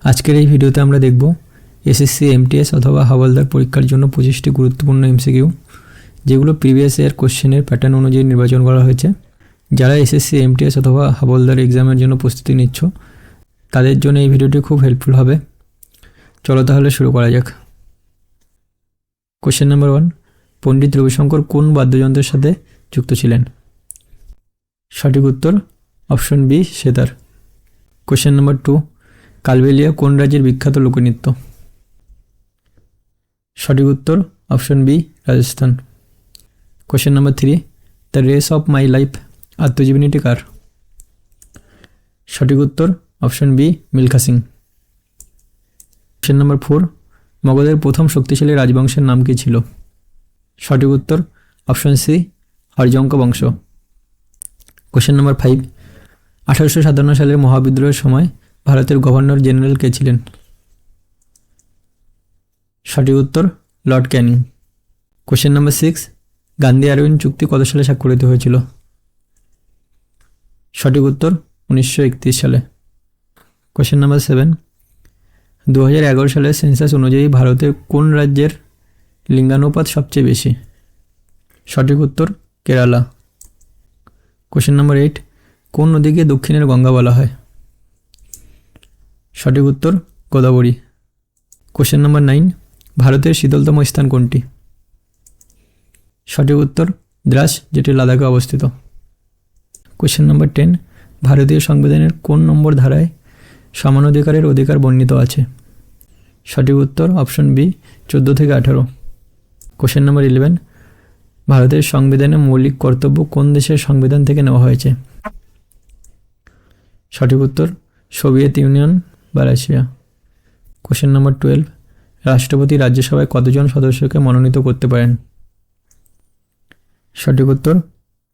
আজকের এই ভিডিওতে আমরা দেখব এসএসসি এমটিএস অথবা হাওলদার পরীক্ষার জন্য 25টি গুরুত্বপূর্ণ এমসিকিউ, যেগুলো প্রিভিয়াস ইয়ার কোশ্চেনের প্যাটার্ন অনুযায়ী নির্বাচন করা হয়েছে। যারা এসএসসি এমটিএস অথবা হাওলদার এক্সামের জন্য প্রস্তুতি নিচ্ছ, তাদের জন্য এই ভিডিওটি খুব হেল্পফুল হবে। চলো তাহলে শুরু করা যাক। কোশ্চেন নাম্বার 1, পণ্ডিত রবিশঙ্কর কোন বাদ্যযন্ত্রের সাথে যুক্ত ছিলেন? সঠিক উত্তর option B, sitar. Question number 2, Kalbelia কোন রাজ্যের বিখ্যাত লোকনৃত্য? সঠিক উত্তর option B, Rajasthan. Question number 3, the race of my life আত্মজীবনীটি কার? সঠিক উত্তর option B, Milkha Singh. Question number 4, মগধের প্রথম শক্তিশালী রাজবংশের নাম কী ছিল? সঠিক উত্তর অপশন সি, হর্যঙ্ক বংশ। কোশ্চেন নাম্বার 5, 1857 সালের মহাবিদ্রোহের সময় ভারতের গভর্নর জেনারেল কে ছিলেন? সঠিক উত্তর Lord Canning. Question number 6, Gandhi Irwin চুক্তি কত সালে স্বাক্ষরিত হয়েছিল? সঠিক উত্তর 1931 সালে। কোশ্চেন নাম্বার 7, 2011 সালের সেন্সাস অনুযায়ী ভারতের কোন রাজ্যের লিঙ্গানুপাত সবচেয়ে বেশি? সঠিক উত্তর কেরালা। কোশ্চেন নাম্বার 8, কোন নদীকে দক্ষিণের গঙ্গা বলা হয়? সঠিক উত্তর গোদাবরী। কোশ্চেন নাম্বার 9, ভারতের শীতলতম স্থান কোনটি? সঠিক উত্তর দ্রাস, যেটি লাদাখে অবস্থিত। কোশ্চেন নাম্বার 10, ভারতীয় সংবিধানের কোন নম্বর ধারায় সমানাধিকারের অধিকার বর্ণিত আছে? সঠিক উত্তর অপশন বি, 14 থেকে 18। কোশ্চেন নাম্বার 11, ভারতের সংবিধানে মৌলিক কর্তব্য কোন দেশের সংবিধান থেকে নেওয়া হয়েছে? সঠিক উত্তর সোভিয়েত ইউনিয়ন বা রাশিয়া। কোশ্চেন নাম্বার 12, রাষ্ট্রপতি রাজ্যসভায় কতজন সদস্যকে মনোনীত করতে পারেন? সঠিক উত্তর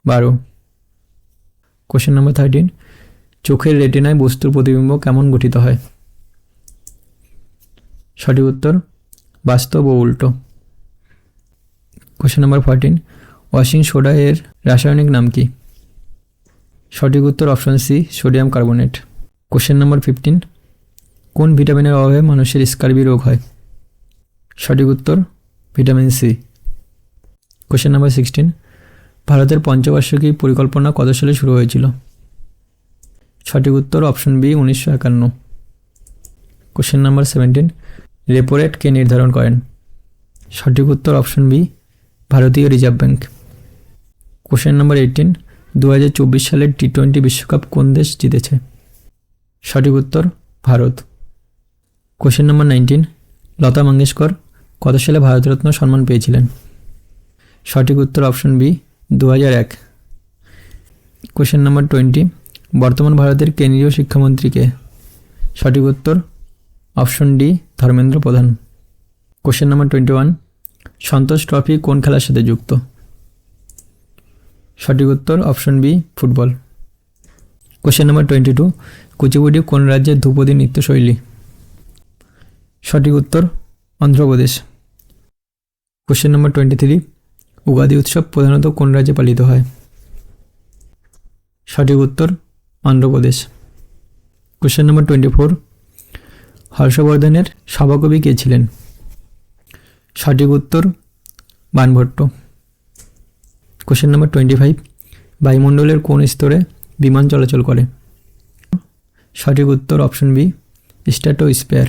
12। কোশ্চেন নাম্বার 13, চোখের রেটিনায় বস্তুর প্রতিবিম্ব কেমন গঠিত হয়? সঠিক উত্তর বাস্তব ও উল্টো। কোশ্চেন নাম্বার 14, ওয়াশিং সোডা এর রাসায়নিক নাম কি? সঠিক উত্তর option C, sodium carbonate. Question number 15, কোন ভিটামিনের অভাবে মানুষের স্কারবি রোগ হয়? সঠিক উত্তর ভিটামিন সি। কোশ্চেন নাম্বার 16, ভারতের পঞ্চবার্ষিকী পরিকল্পনা কত সালে শুরু হয়েছিল? সঠিক উত্তর option B, 1951। Question number 17, repo rate কে নির্ধারণ করেন? সঠিক উত্তর অপশন বি, ভারতীয় রিজার্ভ ব্যাংক। কোশ্চেন নাম্বার 18, 2024 সালের টি-20 বিশ্বকাপ কোন দেশ জিতেছে? সঠিক উত্তর ভারত। কোশ্চেন নাম্বার 19, লতা মঙ্গেশকর কত সালে ভারতরত্ন সম্মান পেয়েছিলেন? সঠিক উত্তর অপশন বি, 2001। কোশ্চেন নাম্বার 20, বর্তমান ভারতের কেন্দ্রীয় শিক্ষামন্ত্রী কে? সঠিক উত্তর অপশন ডি, ধর্মেন্দ্র প্রধান। কোশ্চেন নাম্বার 21, সন্তোষ ট্রফি কোন খেলার সাথে যুক্ত? সঠিক উত্তর option B, football. Question number 22, Kuchipudi কোন রাজ্যের ধ্রুপদী নৃত্যশৈলী? সঠিক উত্তর অন্ধ্রপ্রদেশ। কোশ্চেন নাম্বার 23, উগাদি উৎসব প্রধানত কোন রাজ্যে পালিত হয়? সঠিক উত্তর অন্ধ্রপ্রদেশ। কোশ্চেন নাম্বার 24, হর্ষবর্ধনের সভাকবি কে ছিলেন? সঠিক উত্তর বাণভট্ট। কোশ্চেন নাম্বার 25, বায়ুমণ্ডলের কোন স্তরে বিমান চলাচল করে? সঠিক উত্তর অপশন বি, স্ট্র্যাটোস্ফিয়ার।